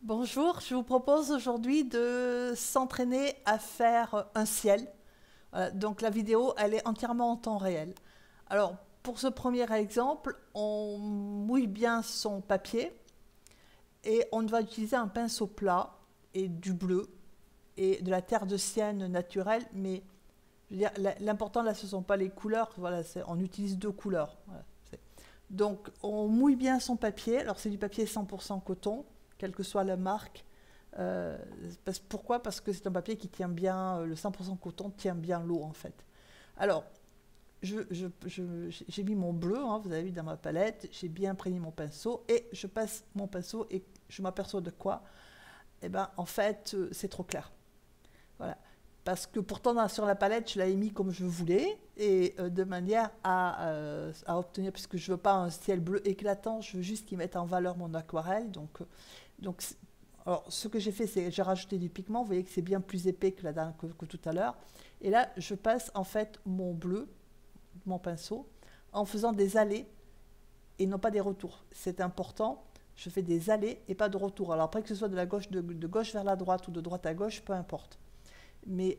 Bonjour, je vous propose aujourd'hui de s'entraîner à faire un ciel. Voilà, donc la vidéo, elle est entièrement en temps réel. Alors, pour ce premier exemple, on mouille bien son papier et on va utiliser un pinceau plat et du bleu et de la terre de sienne naturelle, mais je veux dire, l'important là, ce ne sont pas les couleurs, voilà, on utilise deux couleurs. Voilà, donc, on mouille bien son papier. Alors, c'est du papier 100% coton, quelle que soit la marque. Pourquoi? Parce que c'est un papier qui tient bien, le 100% coton tient bien l'eau en fait. Alors, j'ai mis mon bleu, hein, vous avez vu dans ma palette, j'ai bien imprégné mon pinceau et je passe mon pinceau et je m'aperçois de quoi? Eh bien, en fait, c'est trop clair. Voilà. Parce que pourtant, sur la palette, je l'avais mis comme je voulais, et de manière à obtenir, puisque je ne veux pas un ciel bleu éclatant, je veux juste qu'il mette en valeur mon aquarelle. Donc alors, ce que j'ai fait, c'est j'ai rajouté du pigment, vous voyez que c'est bien plus épais que tout à l'heure. Et là, je passe en fait mon bleu, mon pinceau, en faisant des allées et non pas des retours. C'est important, je fais des allées et pas de retours. Alors après, que ce soit de gauche vers la droite ou de droite à gauche, peu importe, mais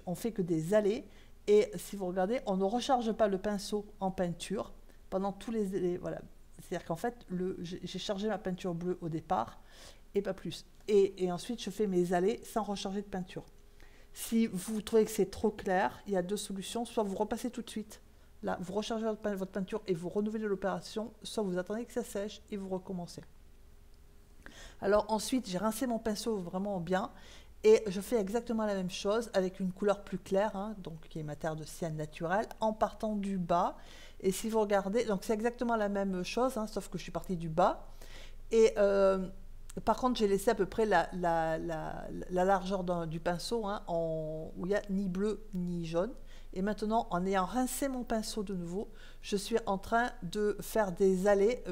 on fait que des allées. Et si vous regardez, on ne recharge pas le pinceau en peinture pendant tous voilà. C'est-à-dire qu'en fait, j'ai chargé ma peinture bleue au départ et pas plus. Et ensuite, je fais mes allées sans recharger de peinture. Si vous trouvez que c'est trop clair, il y a deux solutions. Soit vous repassez tout de suite, là, vous rechargez votre peinture et vous renouvelez l'opération, soit vous attendez que ça sèche et vous recommencez. Alors ensuite, j'ai rincé mon pinceau vraiment bien et je fais exactement la même chose avec une couleur plus claire, hein, donc qui est ma terre de sienne naturelle, en partant du bas. Et si vous regardez, donc c'est exactement la même chose, hein, sauf que je suis partie du bas. Et par contre, j'ai laissé à peu près la largeur du pinceau, hein, où il n'y a ni bleu ni jaune. Et maintenant, en ayant rincé mon pinceau de nouveau, je suis en train de faire des allées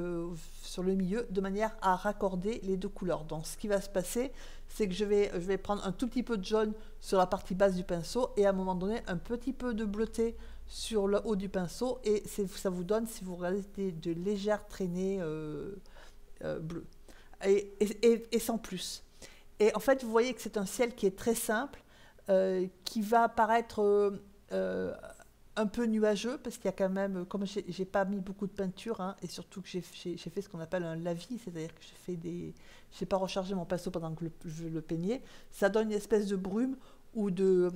sur le milieu de manière à raccorder les deux couleurs. Donc, ce qui va se passer, c'est que je vais prendre un tout petit peu de jaune sur la partie basse du pinceau et à un moment donné, un petit peu de bleuté sur le haut du pinceau. Et ça vous donne, si vous regardez, de légères traînées bleues. Et sans plus. Et en fait, vous voyez que c'est un ciel qui est très simple, qui va paraître un peu nuageux, parce qu'il y a quand même, comme j'ai pas mis beaucoup de peinture, hein, et surtout que j'ai fait ce qu'on appelle un lavis, c'est-à-dire que j'ai pas rechargé mon pinceau pendant que je le peignais, ça donne une espèce de brume ou de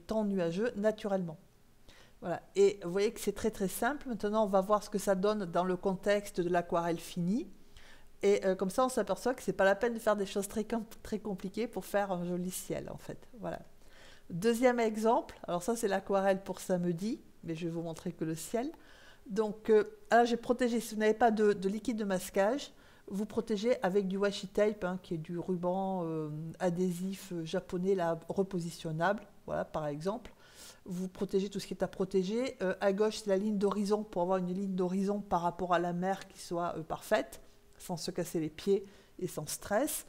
temps nuageux naturellement. Voilà. Et vous voyez que c'est très très simple. Maintenant, on va voir ce que ça donne dans le contexte de l'aquarelle finie. Et comme ça, on s'aperçoit que c'est pas la peine de faire des choses très compliquées pour faire un joli ciel, en fait. Voilà. Deuxième exemple, alors ça c'est l'aquarelle pour samedi, mais je vais vous montrer que le ciel. Donc là j'ai protégé, si vous n'avez pas de liquide de masquage, vous protégez avec du washi tape, hein, qui est du ruban adhésif japonais là, repositionnable, voilà par exemple. Vous protégez tout ce qui est à protéger. À gauche c'est la ligne d'horizon pour avoir une ligne d'horizon par rapport à la mer qui soit parfaite, sans se casser les pieds et sans stress.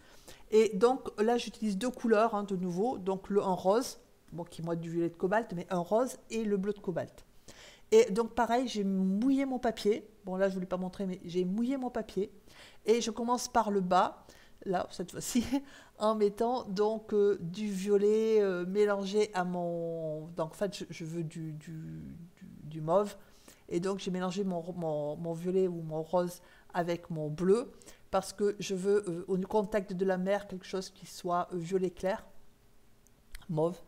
Et donc là j'utilise deux couleurs, hein, de nouveau, donc un rose, bon, qui est moi du violet de cobalt, mais un rose et le bleu de cobalt. Et donc pareil, j'ai mouillé mon papier, bon là je ne voulais pas montrer, mais j'ai mouillé mon papier, et je commence par le bas, là cette fois-ci, en mettant donc du violet mélangé à mon... Donc en fait je veux du mauve, et donc j'ai mélangé mon violet ou mon rose avec mon bleu, parce que je veux au contact de la mer quelque chose qui soit violet clair, mauve,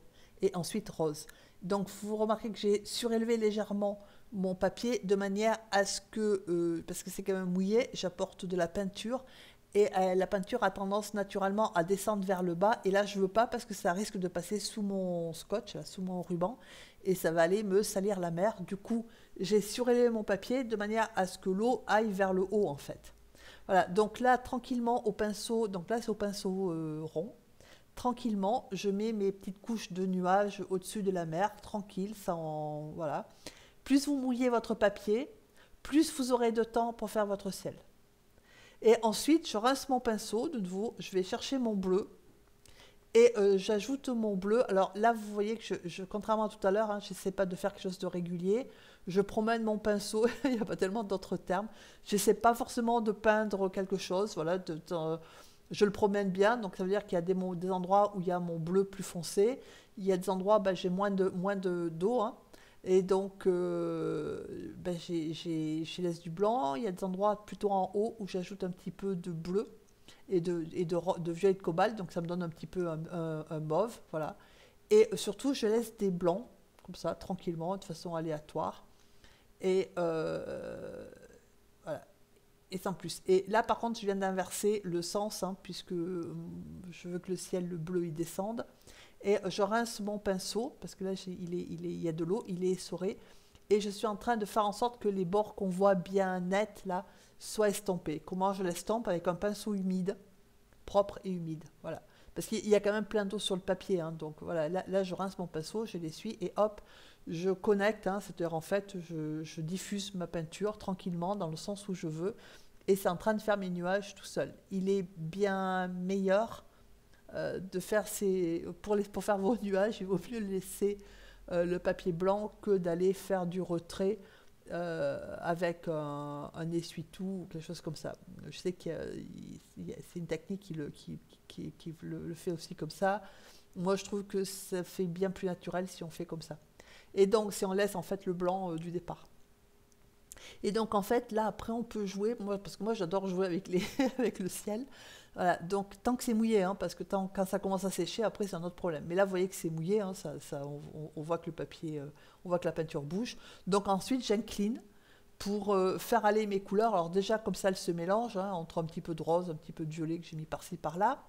et ensuite rose. Donc vous remarquez que j'ai surélevé légèrement mon papier de manière à ce que, parce que c'est quand même mouillé, j'apporte de la peinture, et la peinture a tendance naturellement à descendre vers le bas, et là je ne veux pas parce que ça risque de passer sous mon scotch, sous mon ruban, et ça va aller me salir la mer. Du coup, j'ai surélevé mon papier de manière à ce que l'eau aille vers le haut en fait. Voilà, donc là tranquillement au pinceau, donc là c'est au pinceau rond, tranquillement je mets mes petites couches de nuages au-dessus de la mer, tranquille, sans... Voilà. Plus vous mouillez votre papier, plus vous aurez de temps pour faire votre ciel. Et ensuite, je rince mon pinceau, de nouveau, je vais chercher mon bleu, et j'ajoute mon bleu. Alors là, vous voyez que contrairement à tout à l'heure, hein, je n'essaie pas de faire quelque chose de régulier. Je promène mon pinceau, il n'y a pas tellement d'autres termes. Je n'essaie pas forcément de peindre quelque chose, voilà, je le promène bien, donc ça veut dire qu'il y a des endroits où il y a mon bleu plus foncé, il y a des endroits où bah, j'ai moins d'eau, hein, et donc bah, je laisse du blanc, il y a des endroits plutôt en haut où j'ajoute un petit peu de bleu de violet de cobalt, donc ça me donne un petit peu un mauve, voilà. Et surtout, je laisse des blancs, comme ça, tranquillement, de façon aléatoire, et voilà, et sans plus. Et là, par contre, je viens d'inverser le sens, hein, puisque je veux que le ciel, le bleu, il descende. Et je rince mon pinceau, parce que là, il y a de l'eau, il est essoré. Et je suis en train de faire en sorte que les bords qu'on voit bien nets, là, soient estompés. Comment je l'estompe? Avec un pinceau humide, propre et humide. Voilà. Parce qu'il y a quand même plein d'eau sur le papier. Hein, donc voilà, là, je rince mon pinceau, je l'essuie et hop, je connecte. Hein, c'est-à-dire, en fait, je diffuse ma peinture tranquillement dans le sens où je veux. Et c'est en train de faire mes nuages tout seul. Il est bien meilleur de faire pour faire vos nuages, il vaut mieux laisser le papier blanc que d'aller faire du retrait avec un essuie-tout ou quelque chose comme ça. Je sais que c'est une technique qui le fait aussi comme ça. Moi, je trouve que ça fait bien plus naturel si on fait comme ça. Et donc, si on laisse en fait le blanc du départ. Et donc, en fait, là, après, on peut jouer, parce que moi, j'adore jouer avec, avec le ciel. Voilà, donc, tant que c'est mouillé, hein, parce que quand ça commence à sécher, après, c'est un autre problème. Mais là, vous voyez que c'est mouillé, hein, on voit que le papier, on voit que la peinture bouge. Donc, ensuite, j'incline pour faire aller mes couleurs. Alors, déjà, comme ça, elles se mélangent, hein, entre un petit peu de rose, un petit peu de violet que j'ai mis par-ci, par-là.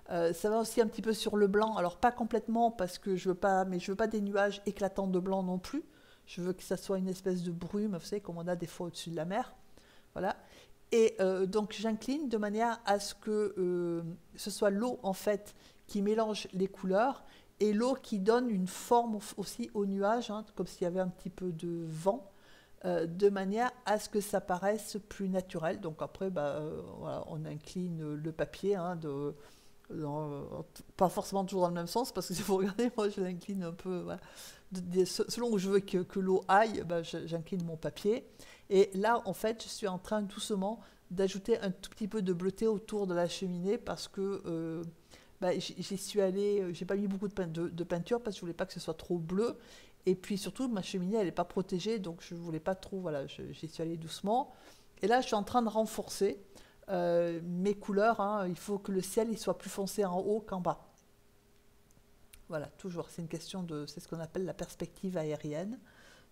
Ça va aussi un petit peu sur le blanc. Alors, pas complètement, parce que je veux pas des nuages éclatants de blanc non plus. Je veux que ça soit une espèce de brume, vous savez, comme on a des fois au-dessus de la mer. Voilà. Et donc j'incline de manière à ce que ce soit l'eau en fait qui mélange les couleurs et l'eau qui donne une forme aussi au nuage, hein, comme s'il y avait un petit peu de vent, de manière à ce que ça paraisse plus naturel. Donc après, bah, voilà, on incline le papier, hein, pas forcément toujours dans le même sens, parce que si vous regardez, moi je l'incline un peu, voilà, selon où je veux que l'eau aille, bah, j'incline mon papier. Et là, en fait, je suis en train doucement d'ajouter un tout petit peu de bleuté autour de la cheminée parce que bah, j'y suis allée, j'ai pas mis beaucoup de peinture parce que je voulais pas que ce soit trop bleu. Et puis surtout, ma cheminée, elle n'est pas protégée, donc je voulais pas trop, voilà, j'y suis allée doucement. Et là, je suis en train de renforcer mes couleurs, hein. Il faut que le ciel il soit plus foncé en haut qu'en bas. Voilà, toujours, c'est une question c'est ce qu'on appelle la perspective aérienne.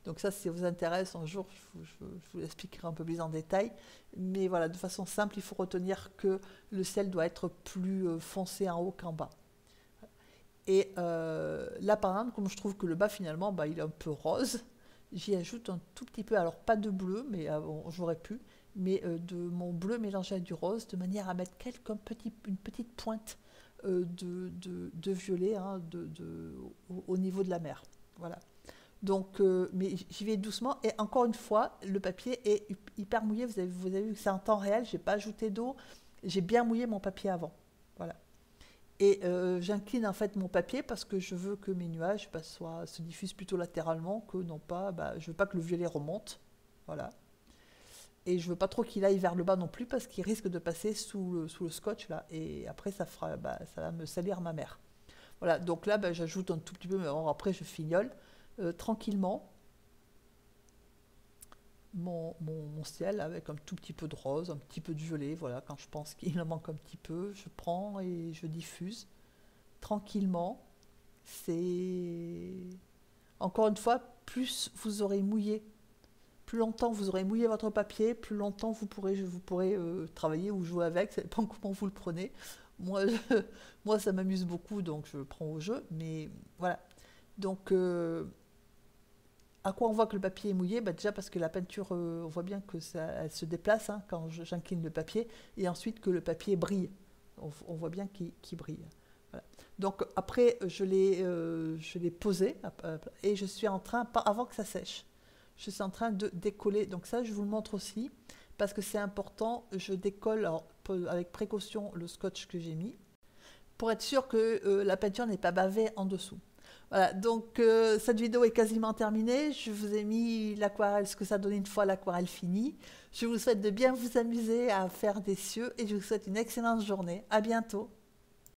Donc ça, si ça vous intéresse, un jour, je vous l'expliquerai un peu plus en détail. Mais voilà, de façon simple, il faut retenir que le ciel doit être plus foncé en haut qu'en bas. Et là, par exemple, comme je trouve que le bas, finalement, bah, il est un peu rose, j'y ajoute un tout petit peu, alors pas de bleu, mais bon, j'aurais pu, mais de mon bleu mélangé à du rose, de manière à mettre une petite pointe de violet, hein, au niveau de la mer. Voilà. Donc, mais j'y vais doucement. Et encore une fois, le papier est hyper mouillé. Vous avez vu que c'est en temps réel. Je n'ai pas ajouté d'eau. J'ai bien mouillé mon papier avant. Voilà. Et j'incline en fait mon papier parce que je veux que mes nuages bah, se diffusent plutôt latéralement que non pas. Bah, je veux pas que le violet remonte. Voilà. Et je veux pas trop qu'il aille vers le bas non plus parce qu'il risque de passer sous le scotch là. Et après, ça va me salir ma mère. Voilà. Donc là, bah, j'ajoute un tout petit peu, mais après, je fignole. Tranquillement mon ciel avec un tout petit peu de rose, un petit peu de violet, voilà, quand je pense qu'il en manque un petit peu, je prends et je diffuse tranquillement. C'est encore une fois, plus vous aurez mouillé, plus longtemps vous aurez mouillé votre papier, plus longtemps vous pourrez travailler ou jouer avec, ça dépend comment vous le prenez. Moi, moi ça m'amuse beaucoup, donc je le prends au jeu, mais voilà. Donc à quoi on voit que le papier est mouillé? Bah déjà parce que la peinture, on voit bien que elle se déplace, hein, quand j'incline le papier, et ensuite que le papier brille. On voit bien qu'il brille. Voilà. Donc après, je l'ai posé et je suis en train, avant que ça sèche, je suis en train de décoller. Donc ça, je vous le montre aussi, parce que c'est important. Je décolle alors, avec précaution le scotch que j'ai mis, pour être sûr que la peinture n'est pas bavée en dessous. Voilà, donc cette vidéo est quasiment terminée. Je vous ai mis l'aquarelle, ce que ça donne une fois l'aquarelle finie. Je vous souhaite de bien vous amuser à faire des cieux et je vous souhaite une excellente journée. À bientôt.